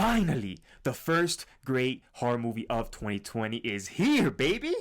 Finally, the first great horror movie of 2020 is here, baby!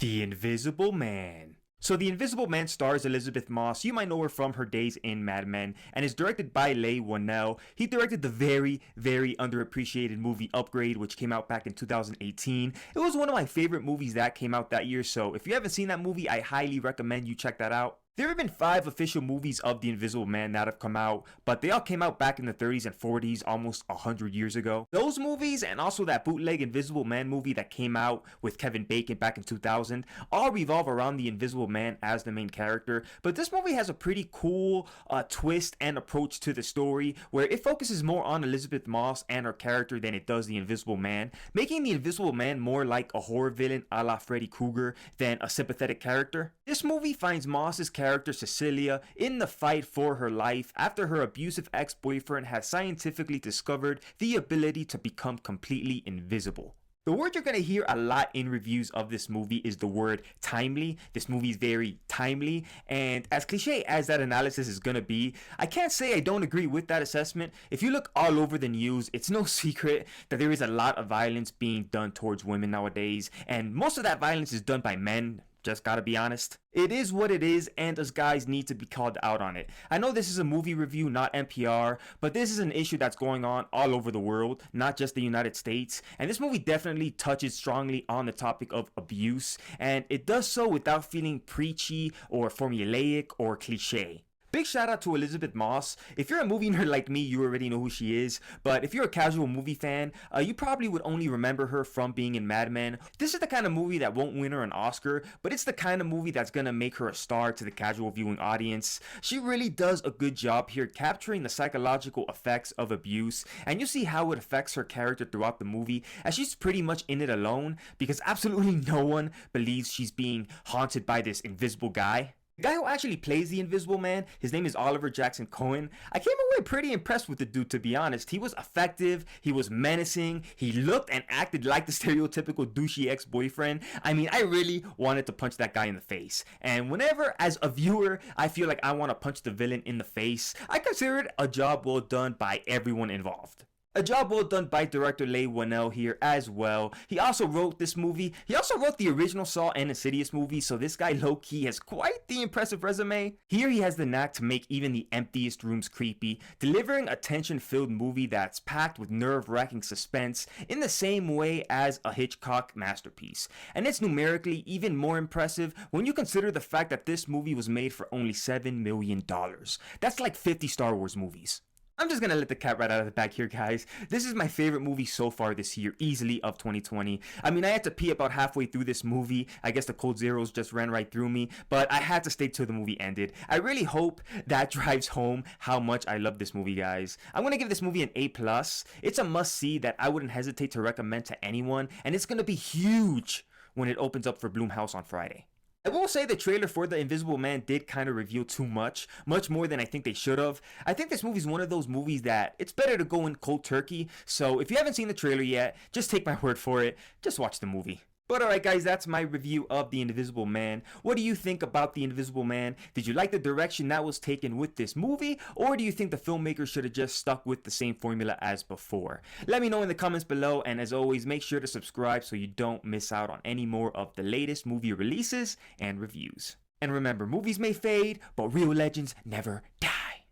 The Invisible Man. So The Invisible Man stars Elizabeth Moss. You might know her from her days in Mad Men, and is directed by Leigh Whannell. He directed the very underappreciated movie Upgrade, which came out back in 2018. It was one of my favorite movies that came out that year, so if you haven't seen that movie, I highly recommend you check that out. There have been 5 official movies of The Invisible Man that have come out, but they all came out back in the 30s and 40s, almost 100 years ago. Those movies, and also that bootleg Invisible Man movie that came out with Kevin Bacon back in 2000, all revolve around the Invisible Man as the main character. But this movie has a pretty cool twist and approach to the story, where it focuses more on Elizabeth Moss and her character than it does the Invisible Man, making the Invisible Man more like a horror villain a la Freddy Krueger than a sympathetic character. This movie finds Moss's character Cecilia in the fight for her life after her abusive ex-boyfriend has scientifically discovered the ability to become completely invisible. The word you're going to hear a lot in reviews of this movie is the word timely. This movie is very timely, and as cliche as that analysis is going to be, I can't say I don't agree with that assessment. If you look all over the news, it's no secret that there is a lot of violence being done towards women nowadays, and most of that violence is done by men. Just gotta be honest. It is what it is, and us guys need to be called out on it. I know this is a movie review, not NPR, but this is an issue that's going on all over the world, not just the United States. And this movie definitely touches strongly on the topic of abuse, and it does so without feeling preachy or formulaic or cliche. Big shout out to Elizabeth Moss. If you're a movie nerd like me, you already know who she is. But if you're a casual movie fan, you probably would only remember her from being in Mad Men. This is the kind of movie that won't win her an Oscar, but it's the kind of movie that's gonna make her a star to the casual viewing audience. She really does a good job here capturing the psychological effects of abuse, and you see how it affects her character throughout the movie, as she's pretty much in it alone because absolutely no one believes she's being haunted by this invisible guy. The guy who actually plays the Invisible Man, his name is Oliver Jackson Cohen. I came away pretty impressed with the dude, to be honest. He was effective, he was menacing, he looked and acted like the stereotypical douchey ex-boyfriend. I mean, I really wanted to punch that guy in the face. And whenever, as a viewer, I feel like I want to punch the villain in the face, I consider it a job well done by everyone involved. A job well done by director Leigh Whannell here as well. He also wrote this movie. He also wrote the original Saw and Insidious movie, so this guy low-key has quite the impressive resume. Here he has the knack to make even the emptiest rooms creepy, delivering a tension-filled movie that's packed with nerve-wracking suspense in the same way as a Hitchcock masterpiece. And it's numerically even more impressive when you consider the fact that this movie was made for only $7 million. That's like 50 Star Wars movies. I'm just gonna let the cat right out of the bag here, guys. This is my favorite movie so far this year, easily, of 2020. I mean, I had to pee about halfway through this movie. I guess the cold zeros just ran right through me, but I had to stay till the movie ended. I really hope that drives home how much I love this movie, guys. I'm gonna give this movie an A+. It's a must-see that I wouldn't hesitate to recommend to anyone, and it's gonna be huge when it opens up for Blumhouse on Friday. I will say the trailer for The Invisible Man did kind of reveal too much more than I think they should have. I think this movie is one of those movies that it's better to go in cold turkey, so if you haven't seen the trailer yet, just take my word for it, just watch the movie. But alright guys, that's my review of The Invisible Man. What do you think about The Invisible Man? Did you like the direction that was taken with this movie? Or do you think the filmmaker should have just stuck with the same formula as before? Let me know in the comments below, and as always, make sure to subscribe so you don't miss out on any more of the latest movie releases and reviews. And remember, movies may fade, but real legends never die.